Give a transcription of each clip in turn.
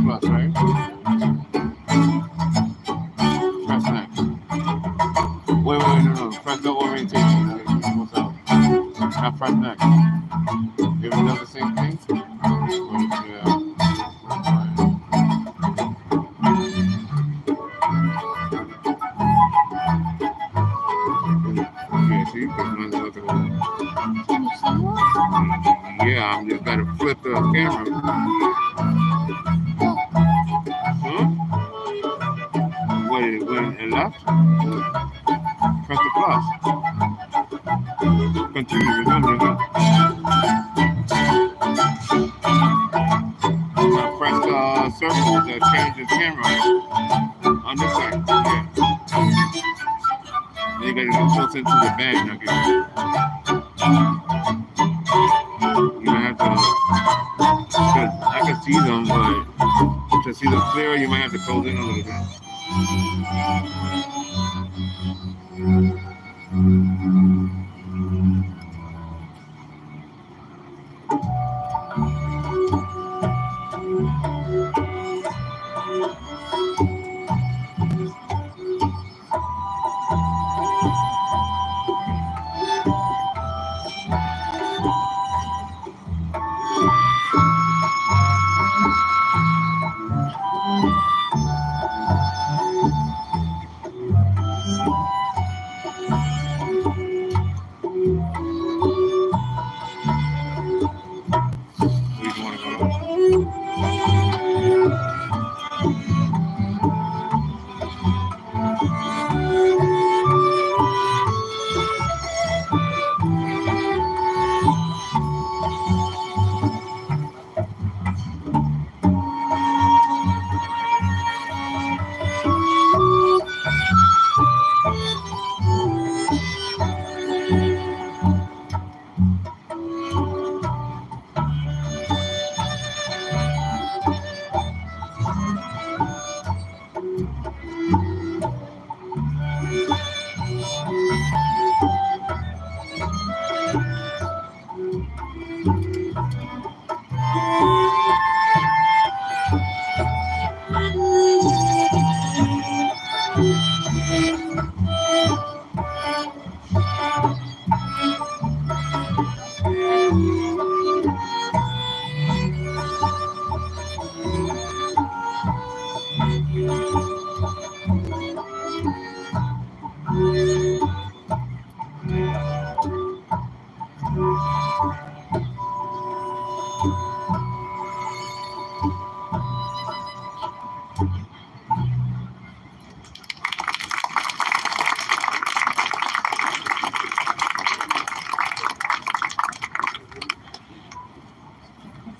plus, right? Press next. Wait, no. Press the orientation. What's up? Now press next. If it does the same thing, yeah. Yeah, see, yeah, I'm just gotta flip the camera. Huh? When it left? Press the plus. Continue, resume. Now press the circle to change the camera on this side. Yeah. Then you gotta get close into the band again. You might have to, because I can see them, but to see them clearer, you might have to close in a little bit.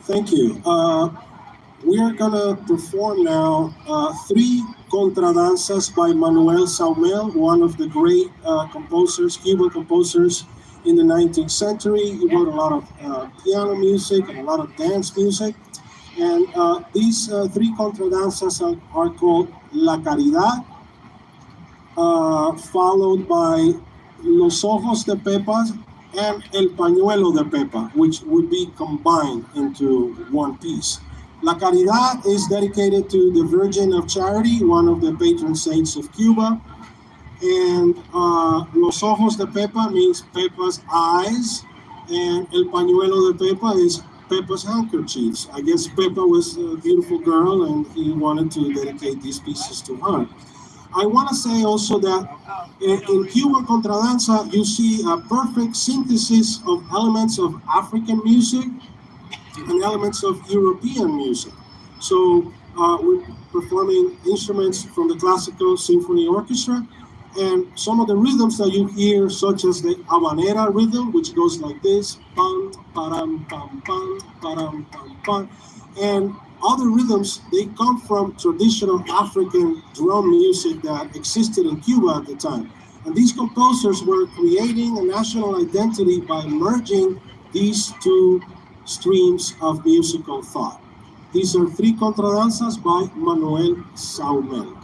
Thank you. We are going to perform now 3 contradanzas by Manuel Saumel, one of the great composers, Cuban composers in the 19th century. He wrote a lot of piano music and a lot of dance music. And these 3 contradanzas are called La Caridad, followed by Los Ojos de Pepa and El Pañuelo de Pepa, which would be combined into one piece. La Caridad is dedicated to the Virgin of Charity, one of the patron saints of Cuba. And Los Ojos de Pepa means Pepa's eyes, and El Pañuelo de Pepa is Pepa's handkerchiefs. I guess Pepa was a beautiful girl and he wanted to dedicate these pieces to her. I want to say also that in Cuban contradanza, you see a perfect synthesis of elements of African music and elements of European music. So we're performing instruments from the classical symphony orchestra, and some of the rhythms that you hear, such as the habanera rhythm, which goes like this, pam, param, pam, pam, param, pam, pam, and other rhythms, they come from traditional African drum music that existed in Cuba at the time. And these composers were creating a national identity by merging these 2 streams of musical thought. These are 3 contradanzas by Manuel Saumel.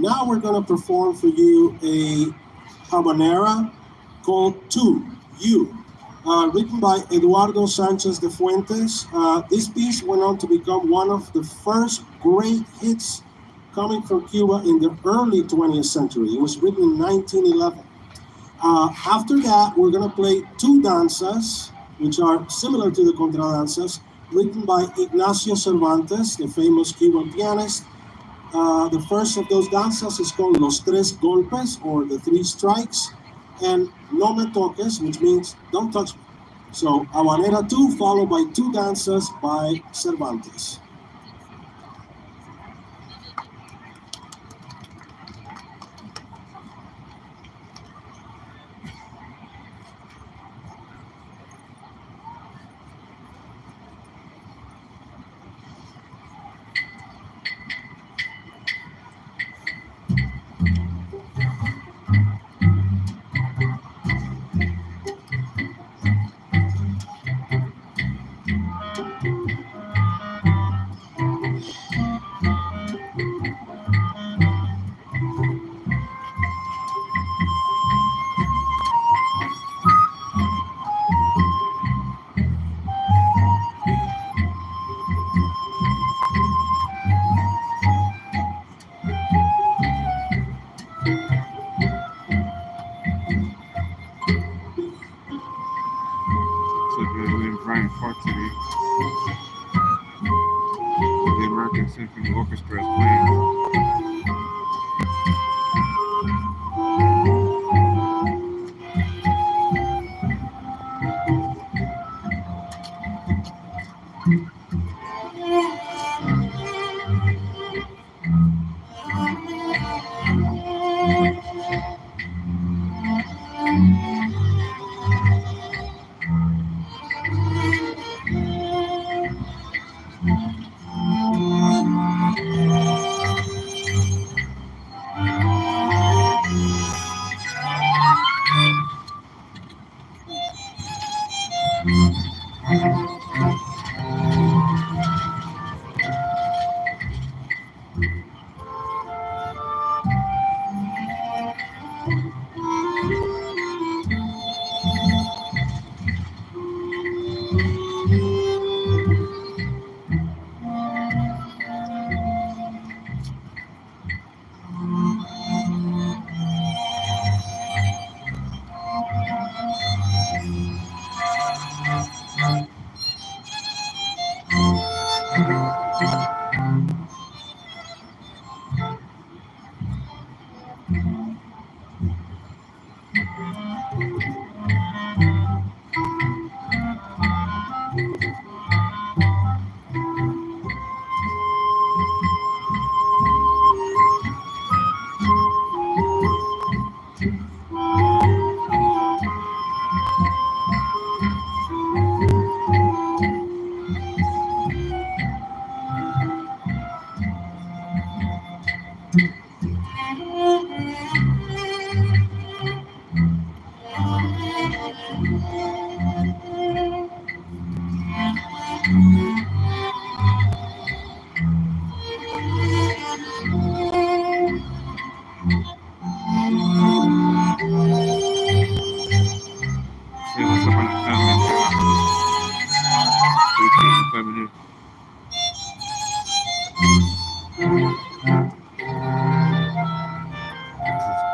Now we're going to perform for you a habanera called Tu, You, written by Eduardo Sanchez de Fuentes. This piece went on to become one of the first great hits coming from Cuba in the early 20th century. It was written in 1911. After that, we're going to play two danzas, which are similar to the contradanzas, written by Ignacio Cervantes, the famous Cuban pianist. The first of those danzas is called Los Tres Golpes, or the Three Strikes, and No Me Toques, which means don't touch me. So, Habanera 2, followed by two danzas by Cervantes. Today, the American Symphony Orchestra is playing.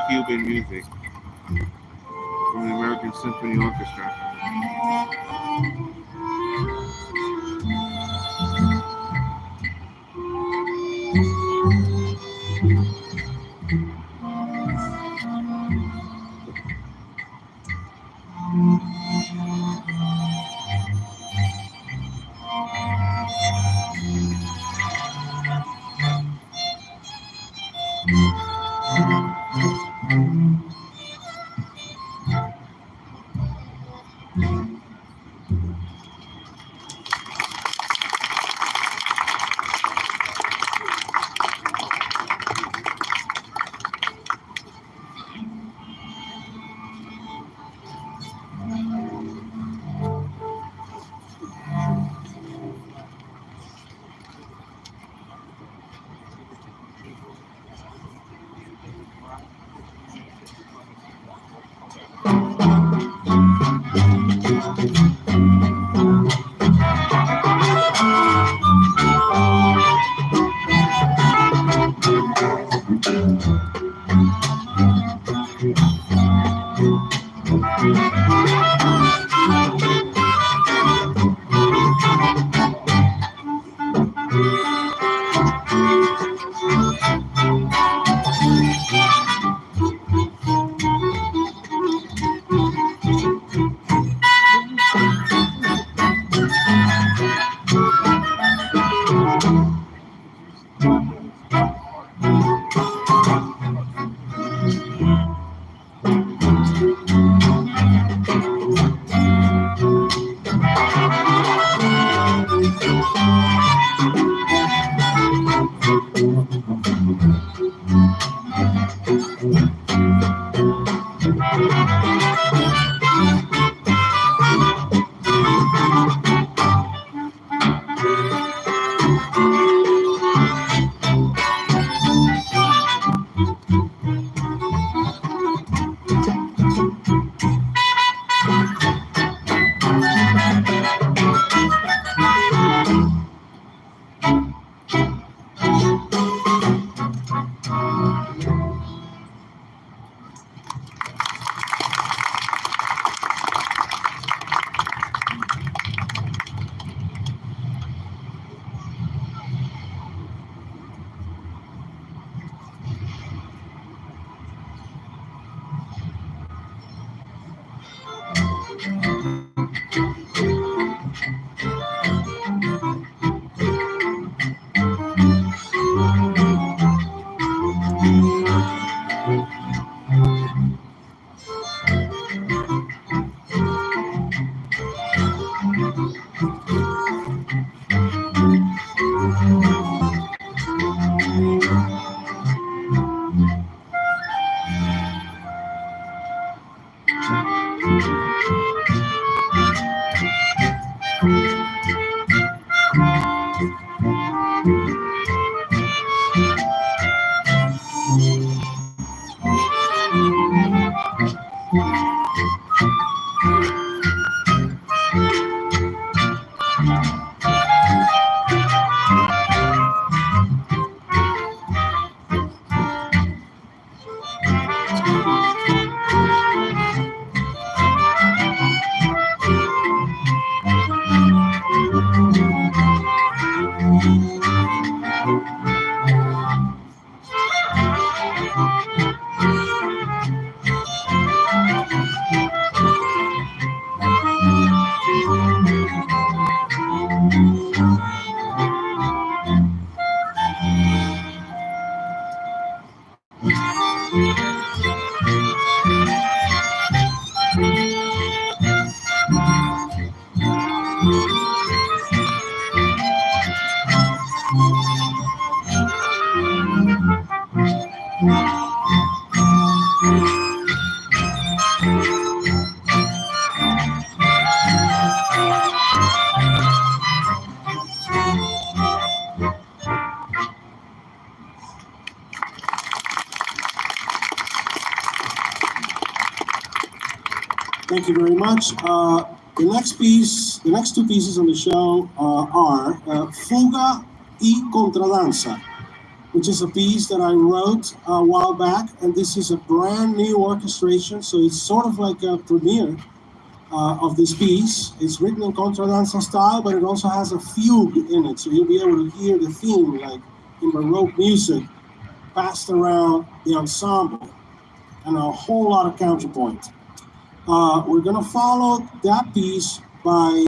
Cuban music from the American Symphony Orchestra. Thank you very much. The next two pieces on the show are Fuga y Contradanza, which is a piece that I wrote a while back, and this is a brand new orchestration, so it's sort of like a premiere of this piece. It's written in contradanza style, but it also has a fugue in it, so you'll be able to hear the theme, like in Baroque music, passed around the ensemble, and a whole lot of counterpoint. We're gonna follow that piece by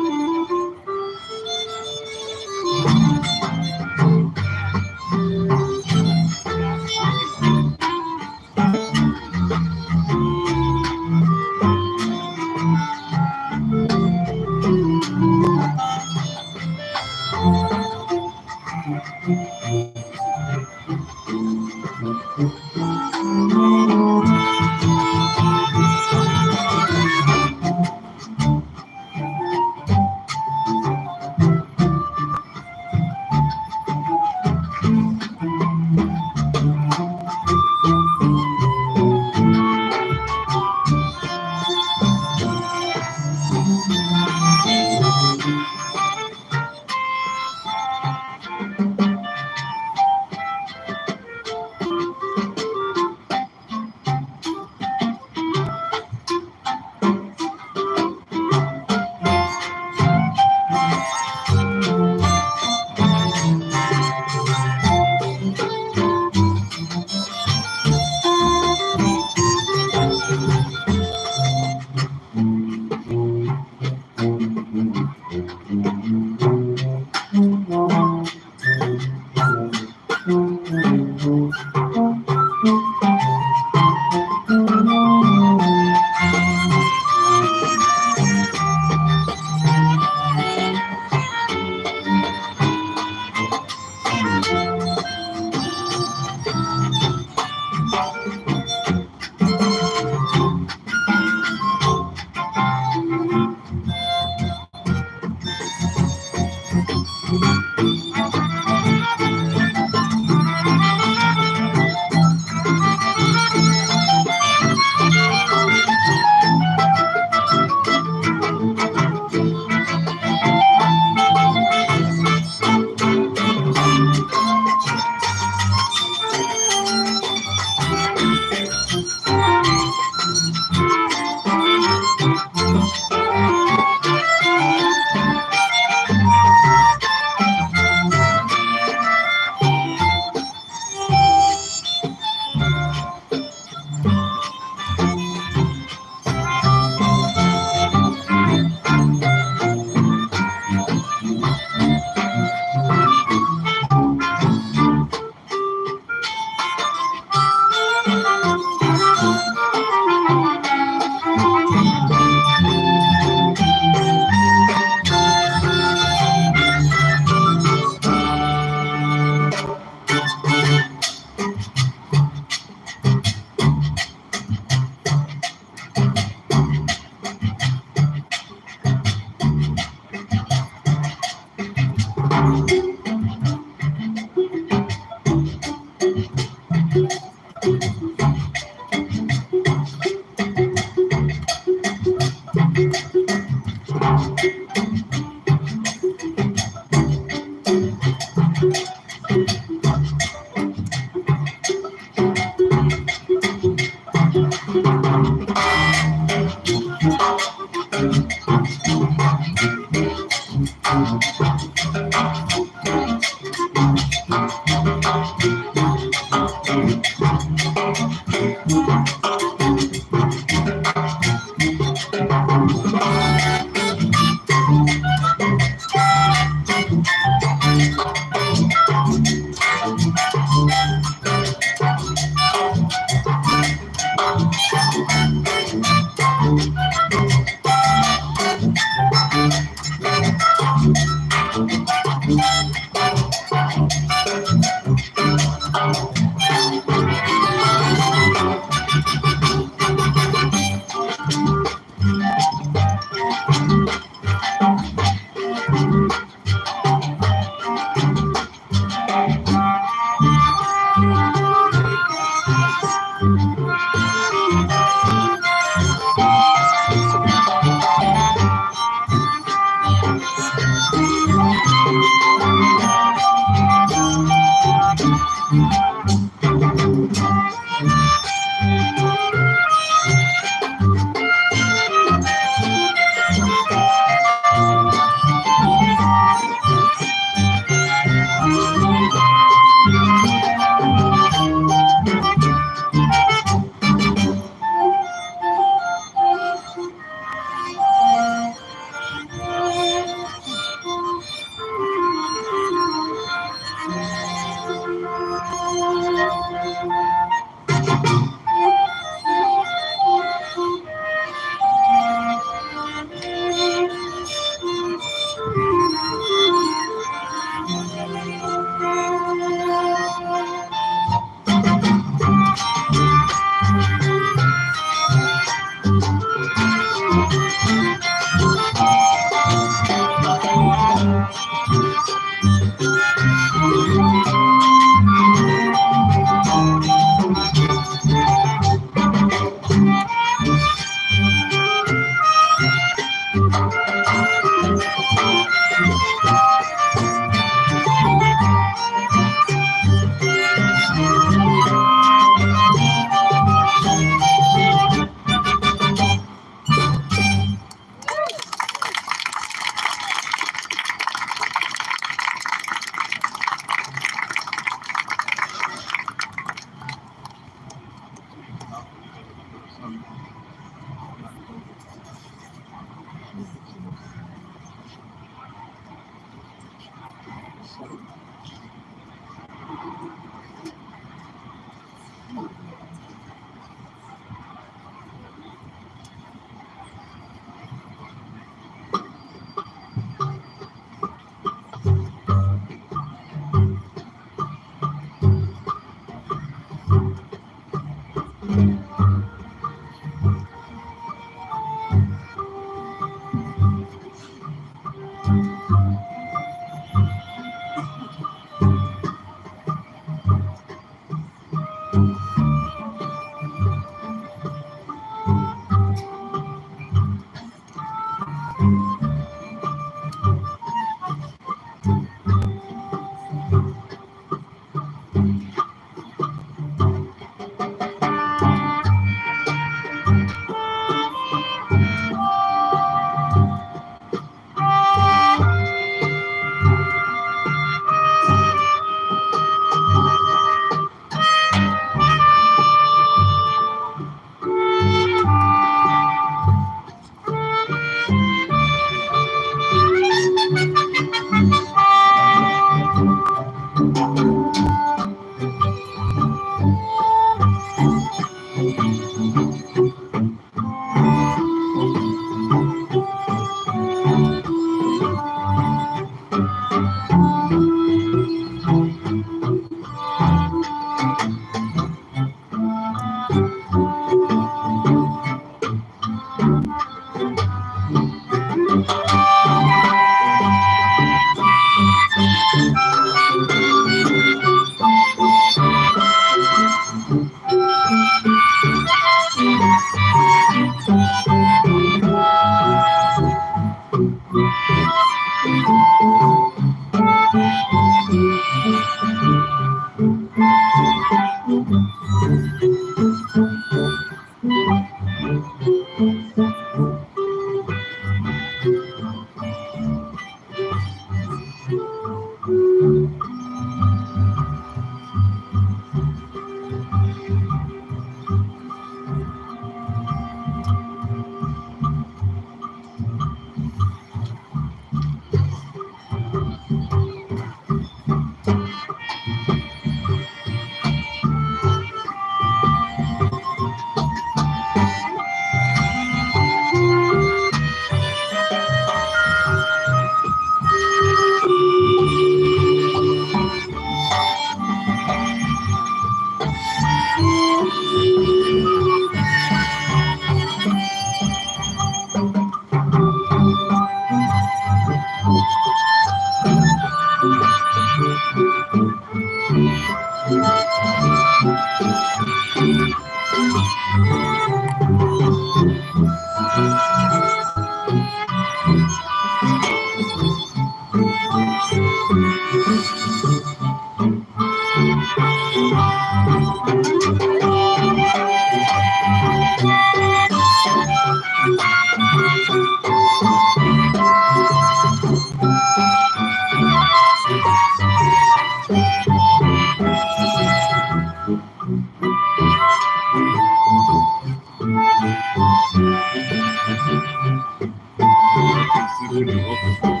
Symphony orchestra.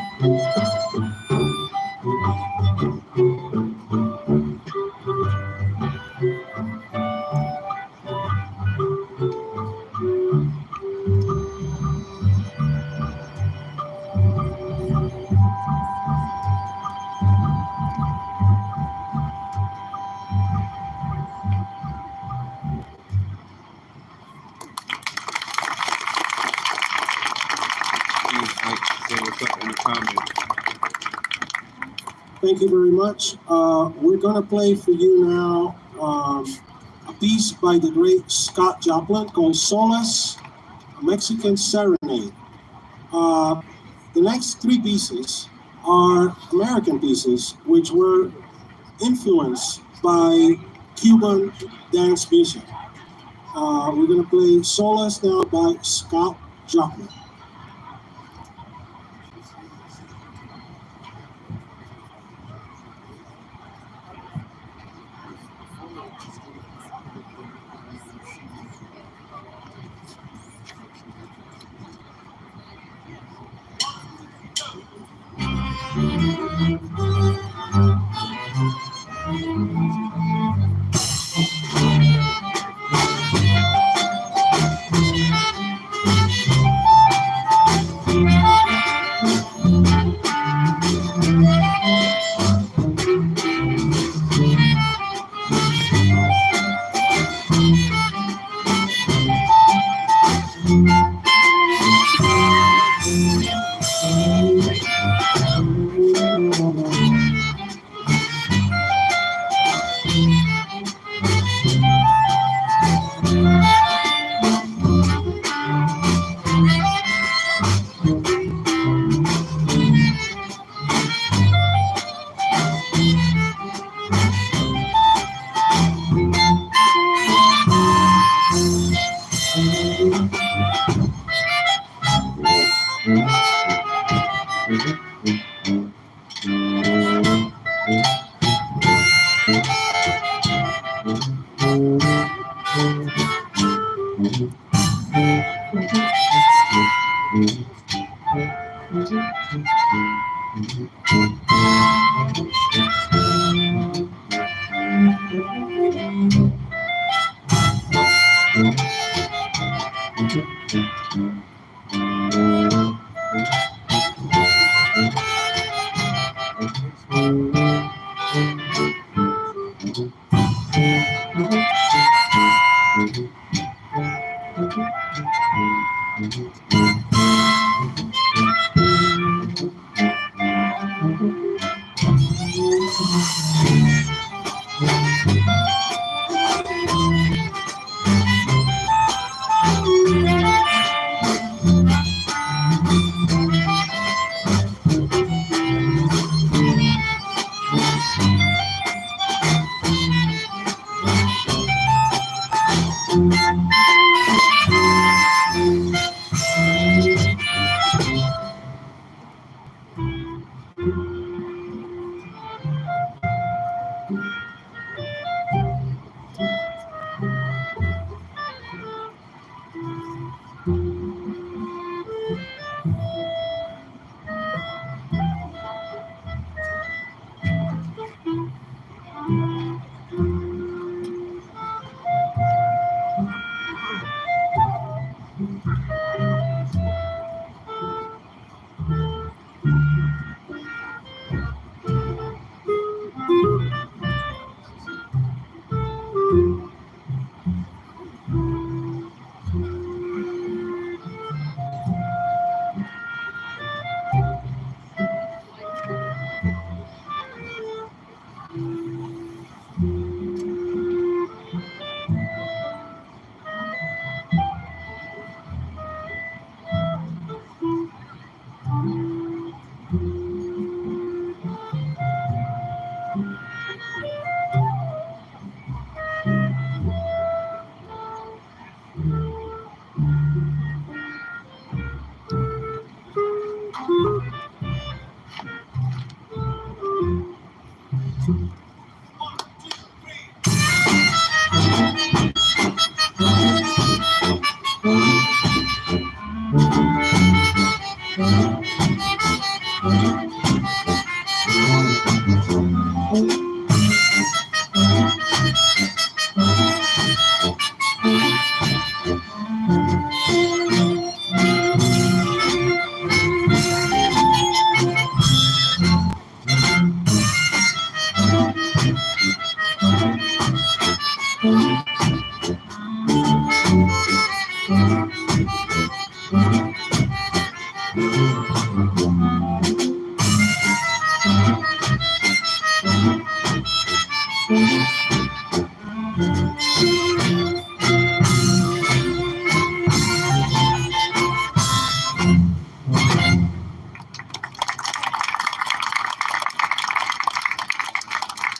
Please say what's up in the comments. Thank you very much. We're going to play for you now a piece by the great Scott Joplin called Solace, a Mexican Serenade. The next three pieces are American pieces, which were influenced by Cuban dance music. We're going to play Solace now by Scott Joplin.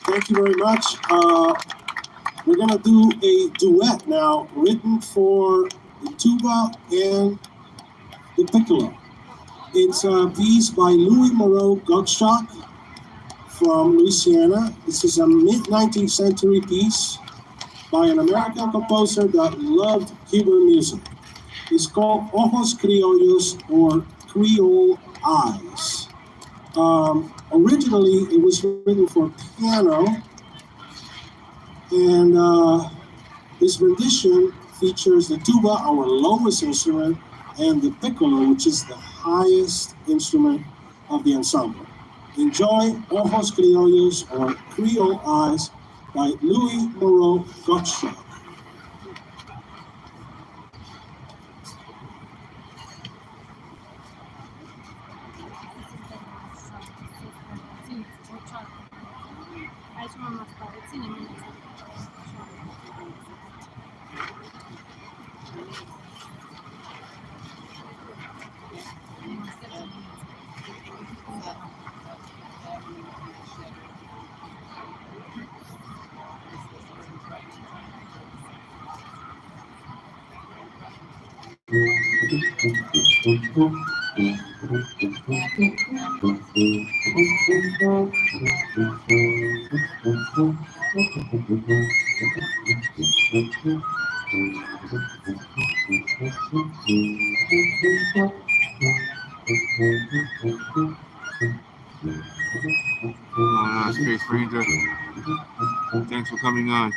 Thank you very much. We're gonna do a duet now, written for the tuba and the piccolo. It's a piece by Louis Moreau Gottschalk from Louisiana. This is a mid-19th century piece by an American composer that loved Cuban music. It's called Ojos Criollos, or Creole Eyes. Originally, it was written for piano, and this rendition features the tuba, our lowest instrument, and the piccolo, which is the highest instrument of the ensemble. Enjoy Ojos Criollos, or Creole Eyes, by Louis Moreau Gottschalk. Oh, no, Space Ranger. Thanks for coming on.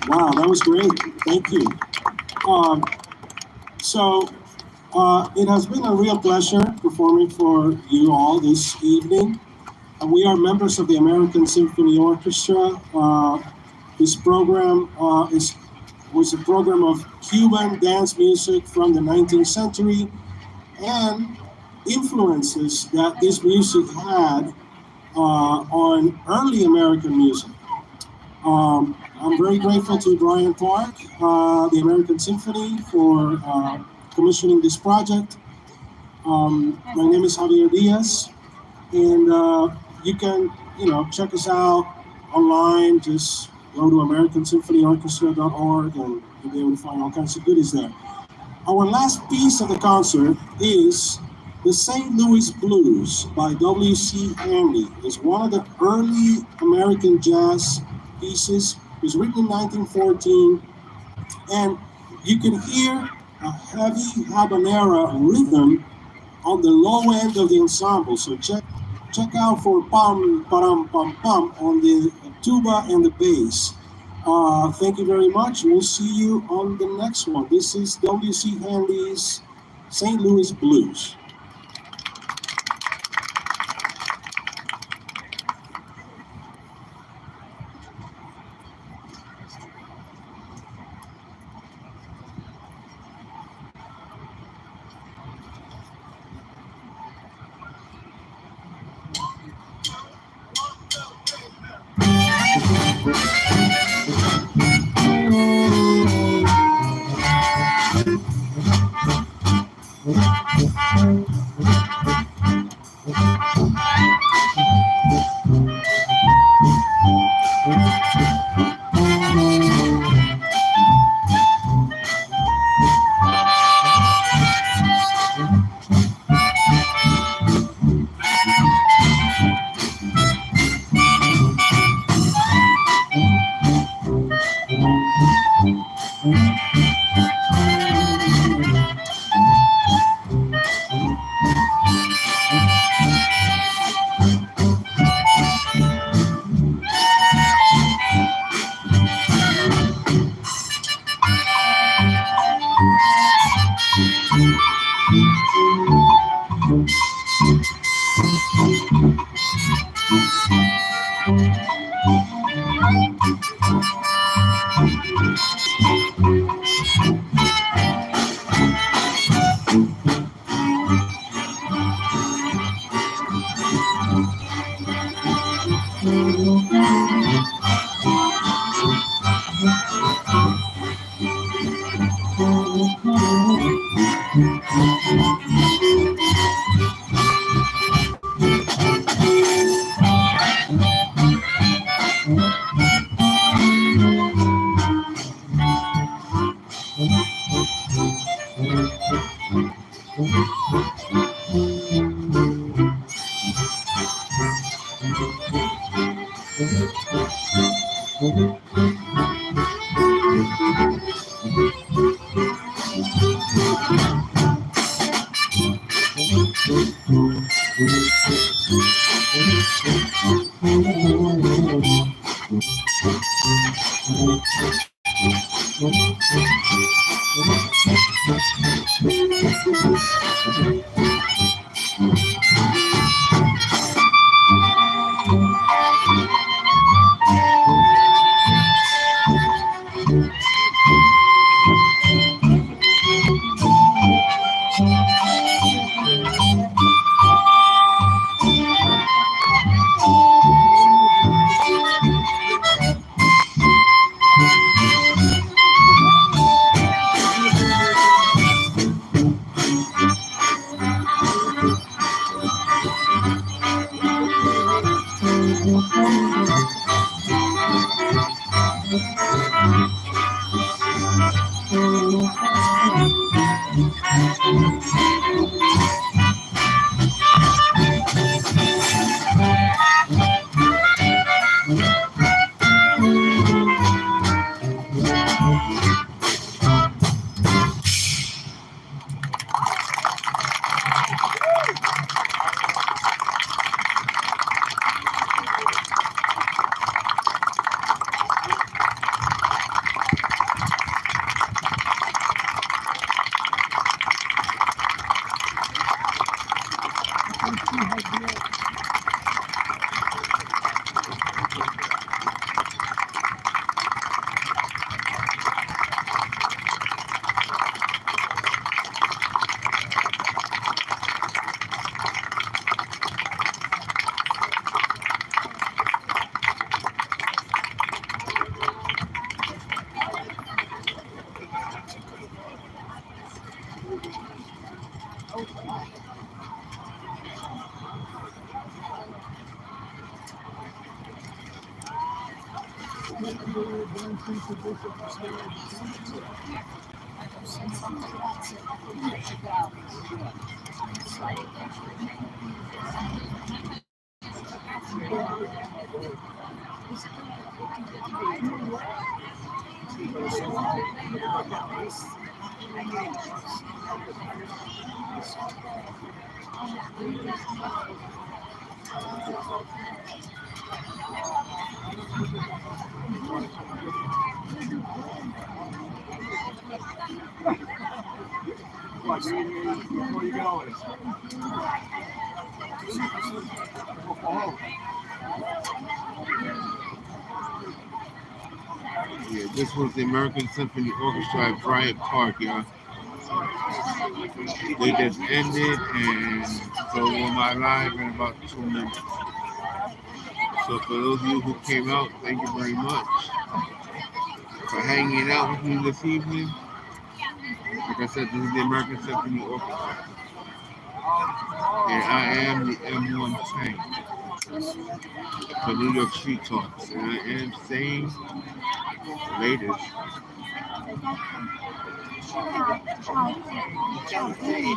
Wow, that was great. Thank you. So it has been a real pleasure performing for you all this evening. We are members of the American Symphony Orchestra. This program was a program of Cuban dance music from the 19th century and influences that this music had on early American music. I'm very grateful to Brian Clark, the American Symphony, for commissioning this project. My name is Javier Diaz, and you can, check us out online. Just go to AmericanSymphonyOrchestra.org, and you'll be able to find all kinds of goodies there. Our last piece of the concert is the St. Louis Blues by W.C. Hanley. It's one of the early American jazz pieces. It was written in 1914, and you can hear a heavy habanera rhythm on the low end of the ensemble. So check out for pam, param, pam, pam on the tuba and the bass. Thank you very much. We'll see you on the next one. This is W.C. Hanley's St. Louis Blues. Yeah, this was the American Symphony Orchestra at Bryant Park, y'all. They just ended, and so will my live in about 2 minutes. So for those of you who came out, thank you very much for hanging out with me this evening. Like I said, this is the American Symphony Orchestra, and I am the M1 Tank for New York Street Talks, and I am saying latest.